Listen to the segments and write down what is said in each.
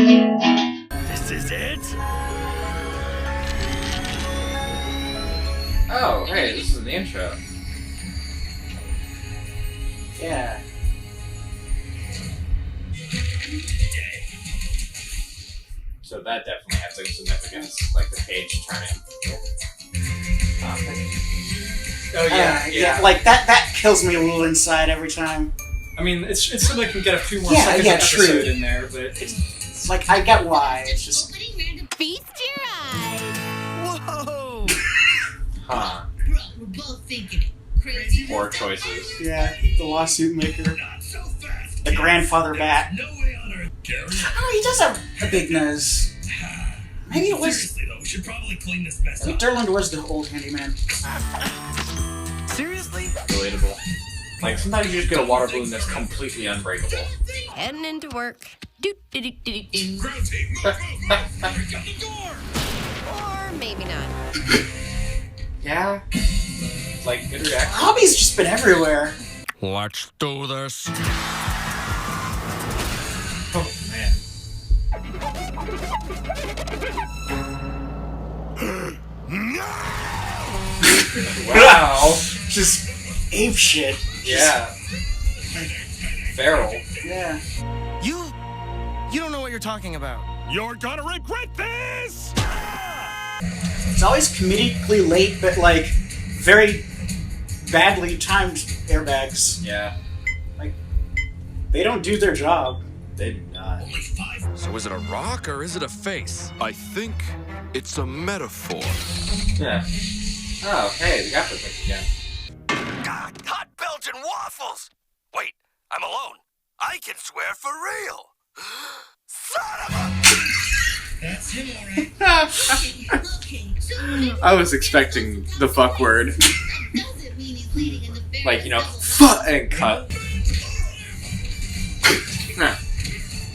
This is it? Oh, hey, this is the intro. Yeah. So that definitely has some significance, like the page turning. Oh yeah. Like that kills me a little inside every time. I mean, it's so they can get a few more Yeah, seconds yeah, of true. episode in there, but it's Like I get why. It's just Feast your eyes. Whoa! Huh. Bro, we're both thinking it. Crazy. Poor choices. yeah, the lawsuit maker, the grandfather bat. No way on earth, Gary. Oh, he does have a big nose. Maybe it was. Seriously though, we should probably clean this mess up. Derland was the old handyman. Seriously? Relatable. Like, sometimes you just get a water balloon that's completely unbreakable. Heading into work. Do do do do do. Ground team, move, move, move! Break out the door! Or maybe not. Yeah. Like, good reaction. Hobby's just been everywhere. Let's do this. Oh, man. Wow. Just ape shit. Yeah. Feral. Yeah. You don't know what you're talking about. You're gonna regret this! It's always comedically late, but like very badly timed airbags. Yeah. They don't do their job. They do not. Only 5. So is it a rock or is it a face? I think it's a metaphor. Yeah. Oh, hey, the gaffer picked again. God, hot Belgian waffles! Wait, I'm alone. I can swear for real. Son of a... That's him, alright. I was expecting the fuck word. Like, you know, fuck and cut.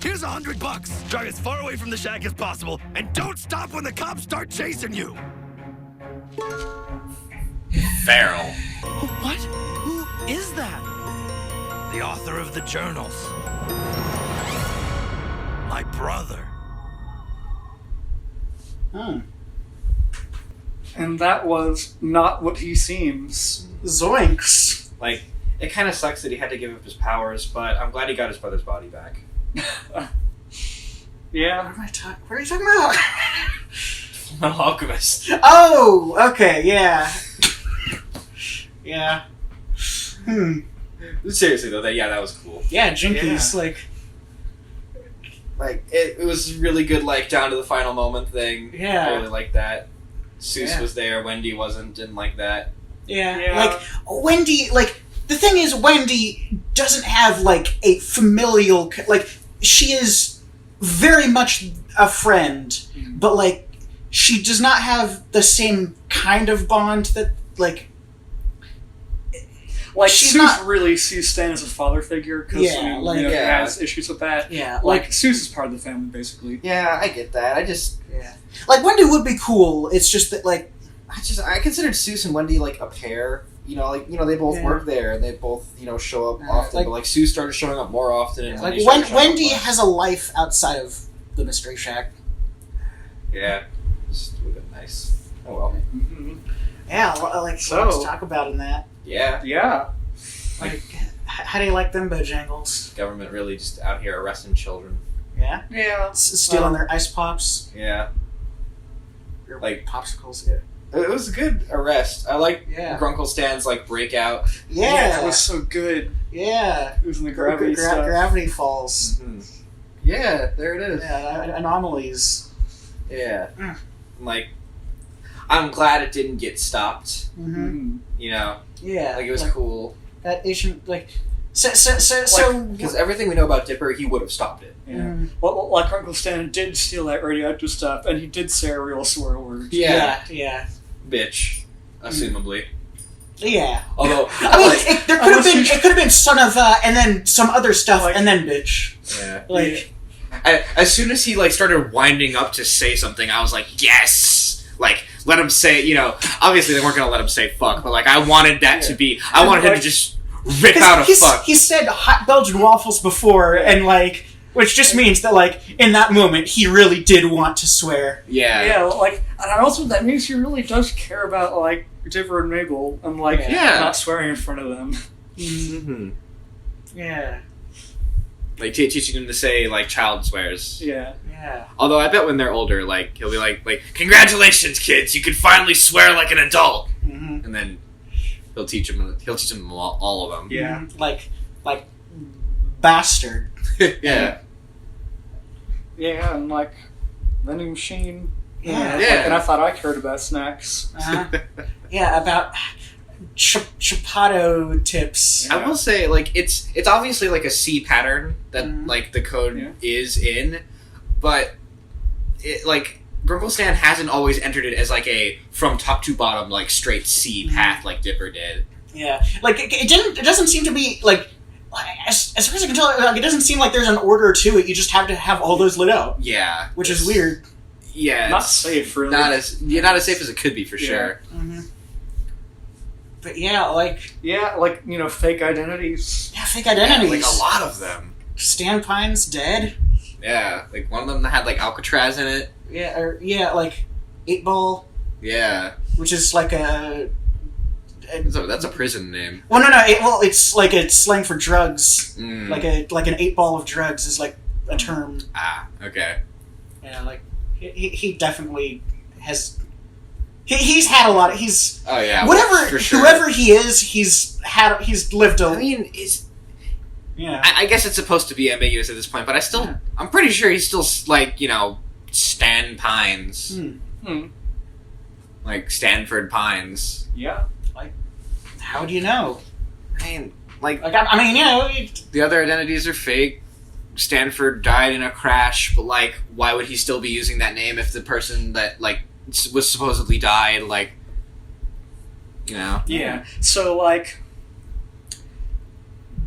Here's $100. Drive as far away from the shack as possible, and don't stop when the cops start chasing you. Feral. What? Who is that? The author of the journals. My brother. Hmm. and that was not what he seems. Zoinks. Like, it kind of sucks that he had to give up his powers, but I'm glad he got his brother's body back. Yeah. What are you talking about? An alchemist. Oh, okay, yeah. Yeah. Seriously though, that was cool. Yeah, Jinkies, Like, it was really good, like, down to the final moment thing. Yeah. I really liked that. Seuss Yeah. was there, Wendy wasn't, didn't like that. yeah. Like, Wendy, like, the thing is, Wendy doesn't have, like, a familial, like, she is very much a friend, but, like, she does not have the same kind of bond that, like, Like, she's Seuss not really sees Stan as a father figure because Yeah, like- he Yeah. has issues with that. yeah, Like, Seuss is part of the family, basically. Yeah, I get that. yeah. Like, Wendy would be cool, it's just that, like, I considered Seuss and Wendy, like, a pair. You know, they both Yeah. work there, and they both, show up Yeah, often. like- but, like, Seuss started showing up more often, and like Wendy started showing Wendy up less. has a life outside of the Mystery Shack. Yeah. Just would have been nice. Oh, well. Mm-hmm. Yeah, like, So- lots to talk about in that. Yeah. Yeah. Like, how do you like them Bojangles? Government really just out here arresting children. Yeah? Yeah. Stealing their ice pops? Yeah. Or Like- popsicles? Yeah. It was a good arrest. I like Yeah. Grunkle Stan's, like, breakout. Yeah. That was so good. Yeah. It was in the gravity stuff. Gravity falls. Mhm. Yeah, there it is. Yeah, anomalies. Yeah. Mm. Like, I'm glad it didn't get stopped. Mm-hmm. Yeah. Like, it was cool. That Asian, like... So... Because everything we know about Dipper, he would have stopped it. Yeah. Mm. Well, like Uncle Stan did steal that radioactive stuff, and he did say a real swear word. Yeah. Bitch. Assumably. Yeah. Although, I mean, like, there could have been son of, and then some other stuff, Like- and then bitch. yeah. Like... As soon as he, like, started winding up to say something, I was like, yes! Like, let him say, obviously they weren't gonna let him say fuck, but like I wanted that to be, I wanted him to just rip out a fuck. He said hot Belgian waffles before, and like, which just means that like in that moment he really did want to swear. Yeah, like, and also that means he really does care about like Diver and Mabel, and like not swearing in front of them. Mm-hmm. Yeah. Like teaching him to say like child swears. Yeah. Although I bet when they're older, like he'll be like, congratulations, kids, you can finally swear like an adult. Mm-hmm. And then he'll teach them all of them. Yeah. Like bastard. Yeah. Yeah, and like vending machine. Yeah. Yeah. And I thought I cared about snacks. Yeah, about Chapato tips. I will say, like, it's obviously like a C pattern that like the code is in, but it like Grunkle Stan hasn't always entered it as like a from top to bottom like straight C path like Dipper did. Yeah, like it doesn't seem to be like as far as I can tell, like, it doesn't seem like there's an order to it. You just have to have all those lit out. Yeah, which is weird. Yeah, not safe, really. Not as safe as it could be for sure. Mm-hmm. But yeah, like fake identities. Yeah, fake identities. Like a lot of them. Stan Pine's dead. Yeah, like one of them had like Alcatraz in it. Yeah, like 8-Ball. Yeah, which is like that's a prison name. Well, no, it's like a slang for drugs. Like an 8-Ball of drugs is like a term. Ah, okay. Yeah, like he definitely has. He's had a lot. Oh yeah. Whatever, for sure. whoever he is, he's lived a. I mean, yeah. I guess it's supposed to be ambiguous at this point, but I'm pretty sure he's still like Stan Pines, like Stanford Pines. Yeah. Like, how do you know? I mean, like I mean, the other identities are fake. Stanford died in a crash, but like, why would he still be using that name if the person that like was supposedly died, like, Yeah. So like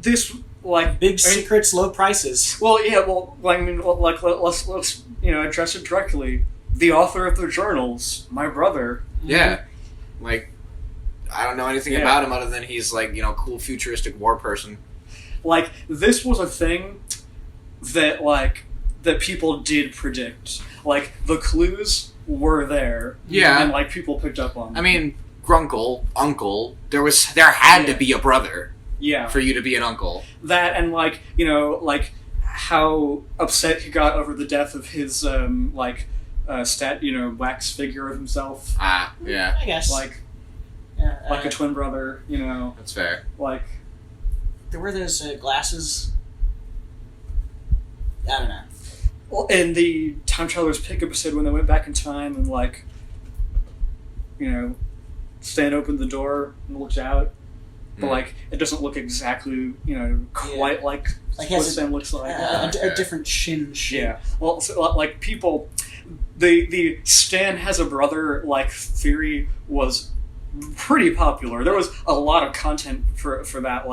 this, like big secrets, low prices. Well, yeah. Well, I mean, like let's address it directly. The author of the journals, my brother. Yeah. Like, I don't know anything about him other than he's like cool futuristic war person. Like, this was a thing that people did predict. Like, the clues were there. Yeah. And like people picked up on them. I mean, Grunkle, uncle. There had to be a brother. Yeah. For you to be an uncle. That and like like how upset he got over the death of his wax figure of himself. Ah, yeah. I guess like a twin brother. That's fair. Like there were those glasses. I don't know. Well, in the Time Traveler's Pick episode when they went back in time and Stan opened the door and looked out, but like it doesn't look exactly quite like what Stan looks like. A different chin shape. Yeah. Well, so, like people, the Stan has a brother like theory was pretty popular. There was a lot of content for that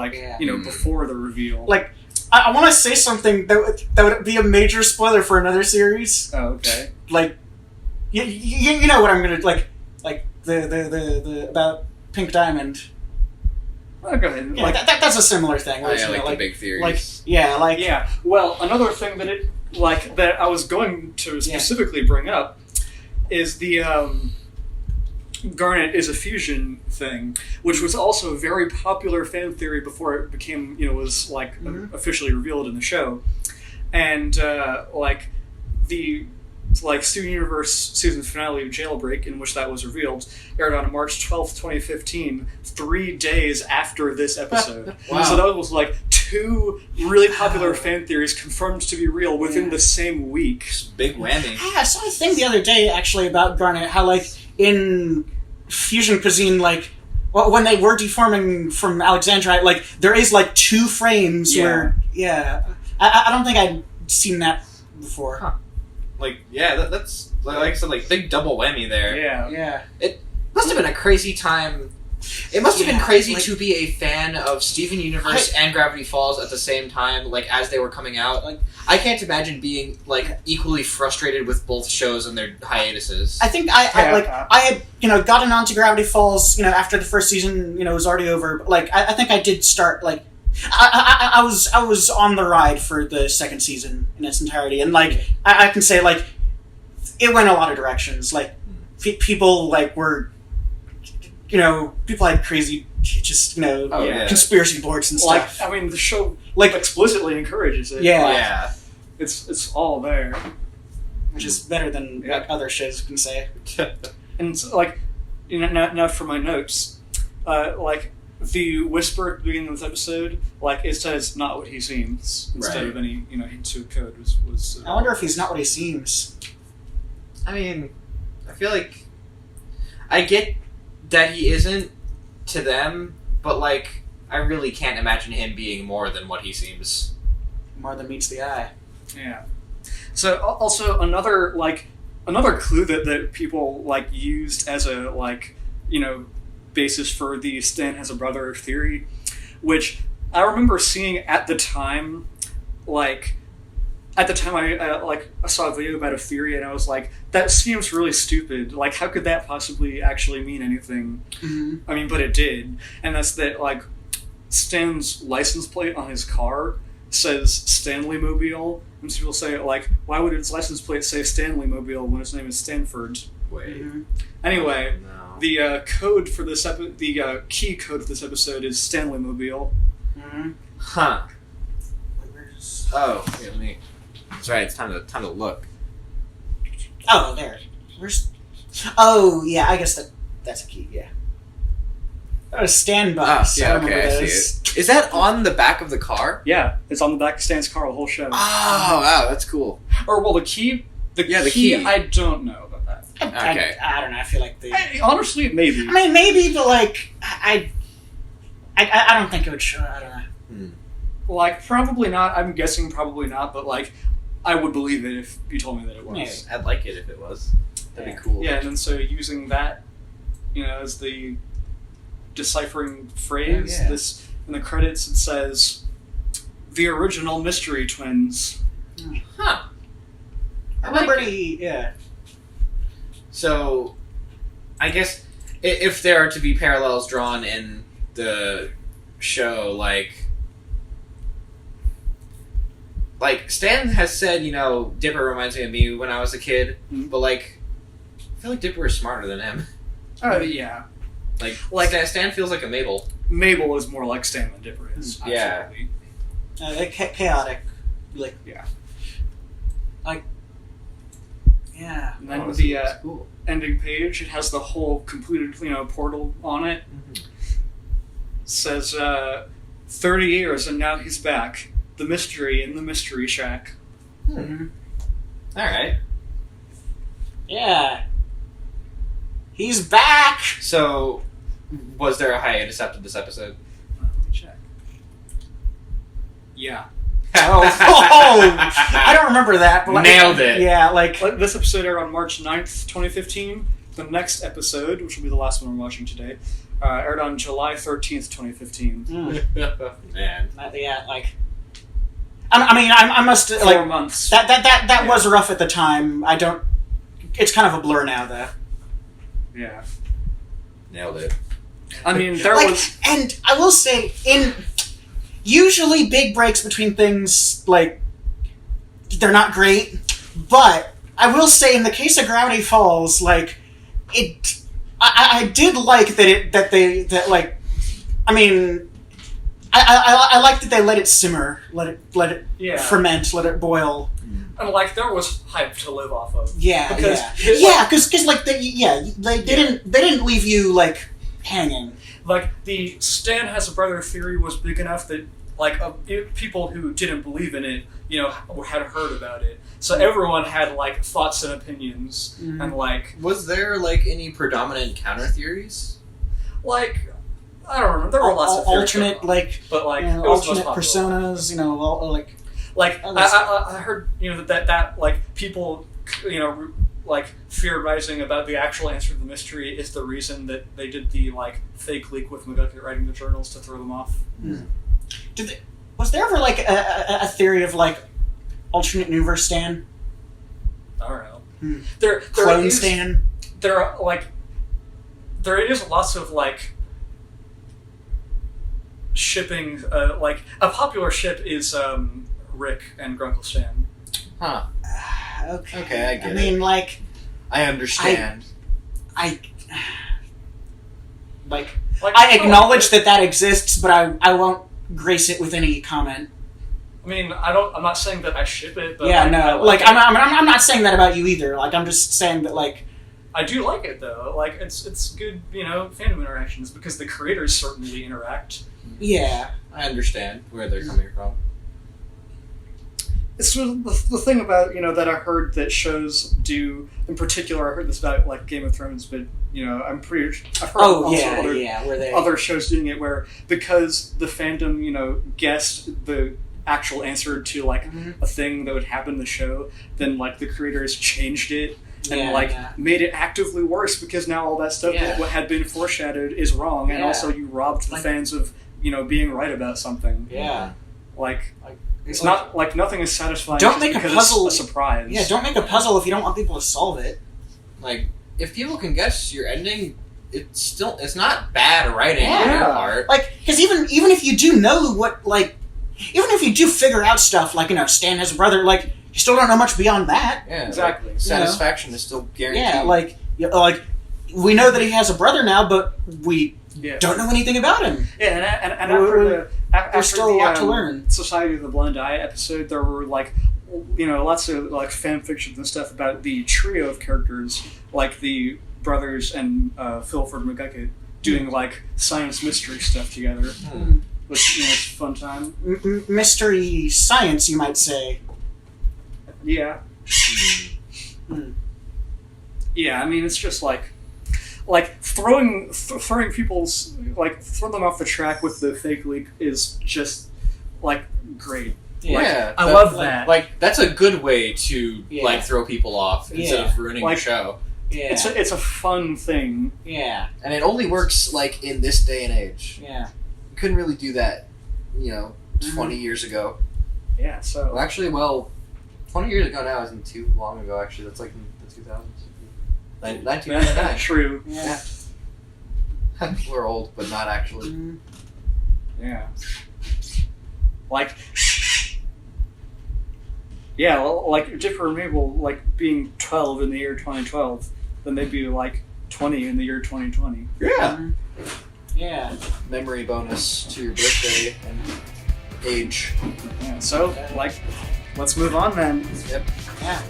before the reveal. Like, I want to say something that would be a major spoiler for another series. Oh, okay. Like, you know what I'm gonna like the about Pink Diamond. Oh, go ahead. Yeah, that's a similar thing. Which, the big theories. Yeah. Well, another thing that I was going to specifically bring up is the Garnet is a fusion thing, which was also a very popular fan theory before it became, was officially revealed in the show. And the Steven Universe season finale of Jailbreak, in which that was revealed, aired on March 12th, 2015, 3 days after this episode. Wow. So that was two really popular fan theories confirmed to be real within the same week. Big whammy. I saw a thing the other day actually about Garnet, how in fusion cuisine, when they were deforming from Alexandrite, there is 2 frames where I don't think I'd seen that before. Huh. That's like I said, big double whammy there. Yeah. It must have been a crazy time It must have been Yeah, crazy like- to be a fan of Steven Universe and Gravity Falls at the same time, like as they were coming out. Like, I can't imagine being like equally frustrated with both shows and their hiatuses. I think I had gotten onto Gravity Falls after the first season was already over. But, like I think I did start like I was on the ride for the second season in its entirety, and like I can say like it went a lot of directions. Like people like were people had crazy just conspiracy boards and stuff. Like I mean the show like explicitly encourages it. Yeah. Like, Yeah. it's all there. Which is better than what other shows can say. And so, like, now for my notes, like the whisper at the beginning of this episode, like it says "not what he seems" instead Right. of any hint to code was. I wonder if he's not what he seems. I mean, I feel like I get that he isn't to them, but like I really can't imagine him being more than what he seems. More than meets the eye. Yeah. So also another clue that people like used as a basis for the Stan has a brother theory, which I remember seeing at the time. Like at the time, I saw a video about a theory, and I was like, that seems really stupid. Like, how could that possibly actually mean anything? Mm-hmm. I mean, but it did, and that's that like Stan's license plate on his car says Stanley Mobile, and so people say like, why would his license plate say Stanley Mobile when his name is Stanford? Wait. Mm-hmm. Anyway, No. the code for this the key code for this episode is Stanley Mobile. Mm-hmm. Huh. Oh, yeah, let me. That's right. It's time to look. Oh, there. Where's? Oh, yeah. I guess that's a key. Yeah. That was Stan Bus. Yeah. I remember Okay, I those. see it. Is that on the back of the car? Yeah, it's on the back of Stan's car the whole show. Oh, wow, that's cool. Or well, the key. The key. I don't know about that. Okay. I don't know. I feel like Honestly, maybe. I mean, maybe, but like, I don't think it would show. I don't know. Like, probably not. I'm guessing probably not, but like, I would believe it if you told me that it was. Maybe. I'd like it if it was. That'd Yeah. be cool. Yeah, and then so using that, as the deciphering phrase, Oh, yeah. this in the credits it says, "The original Mystery Twins." Huh. I We're like pretty. Yeah. So, I guess if there are to be parallels drawn in the show, like Stan has said, Dipper reminds me of me when I was a kid, Mhm. but like, I feel like Dipper is smarter than him. Oh yeah, Like Stan feels like a Mabel. Mabel is more like Stan than Dipper is. Yeah. Absolutely. Chaotic. Like. Yeah. Like. Yeah. And then Oh, the that's cool. ending page, it has the whole completed portal on it. Mm-hmm. Says 30 years and now he's back. The mystery in the Mystery Shack. Mm-hmm. All right. Yeah. He's back. So, was there a hiatus after this episode? Let me check. Yeah. Oh, I don't remember that. But like, Nailed it. Yeah, like This episode aired on March 9th, 2015. The next episode, which will be the last one we're watching today, aired on July 13th, 2015. Man. yeah, like. I must 4 months. That was rough at the time. I don't. It's kind of a blur now, though. Yeah. Nailed it. I mean, there Like, was... and I will say, usually big breaks between things, like, they're not great, but I will say in the case of Gravity Falls, like, I did like I like that they let it simmer, let it Yeah. ferment, let it boil. And, like, there was hype to live off of. Yeah, Because because like they didn't leave you like hanging. Like, the Stan has a brother theory was big enough that, like, people who didn't believe in it, had heard about it. So everyone had, like, thoughts and opinions. Mhm. And, like, Was there like any predominant counter theories? I don't remember. There were lots of theories alternate going on. like But, like, it was the most alternate popular. personas. Like Like, Oh, that's- I heard, that like, people, like theorizing about the actual answer to the mystery is the reason that they did the like fake leak with McGucket writing the journals to throw them off. Was there ever like a theory of like alternate universe Stan? I don't know. Clone Stan? There are like there is lots of like shipping. Like a popular ship is Rick and Grunkle Stan. Huh. Okay, I get it. mean, like, I understand. I acknowledge that exists, but I won't grace it with any comment. I mean, I'm not saying that I ship it, but Yeah, I no. like it. I'm not saying that about you either. Like, I'm just saying that, like, I do like it though. Like, it's good, fandom interactions because the creators certainly interact. yeah. I understand where they're coming from. It's the thing about that I heard that shows do. In particular, I heard this about like Game of Thrones, but I've heard where they other shows doing it where because the fandom guessed the actual answer to like a thing that would happen in the show, then like the creators changed it and made it actively worse because now all that stuff that had been foreshadowed is wrong, and also you robbed the fans of being right about something. Yeah, it's not like nothing is satisfying. Don't make a puzzle a surprise. Yeah, don't make a puzzle if you don't want people to solve it. Like, if people can guess your ending, it's not bad writing on your part. Like, because even if you do know what, like, even if you do figure out stuff, like, Stan has a brother, like, you still don't know much beyond that. Yeah, exactly. Like, satisfaction is still guaranteed. Yeah, like we know that he has a brother now, but we don't know anything about him. Yeah, and after there's still a lot to learn. Society of the Blind Eye episode, there were like, lots of like fan fictions and stuff about the trio of characters, like the brothers and Philford McGucket doing like science mystery stuff together, which it's a fun time. Mystery science, you might say. Yeah. Yeah, I mean it's just like throwing people's throw them off the track with the fake leak is just like great. Yeah, I love that. Like that's a good way to like throw people off instead of ruining the show. Yeah, it's a fun thing. Yeah, and it only works like in this day and age. Yeah, you couldn't really do that, 20 years ago. Yeah, so well, actually, 20 years ago now isn't too long ago. Actually, that's like in the 2000s. 1999. True. Yeah. We're old, but not actually. Yeah. Like for me, like being 12 in the year 2012, then they'd be like 20 in the year 2020. Yeah. Yeah. Memory bonus to your birthday and age. Yeah. So let's move on then. Yep. Yeah.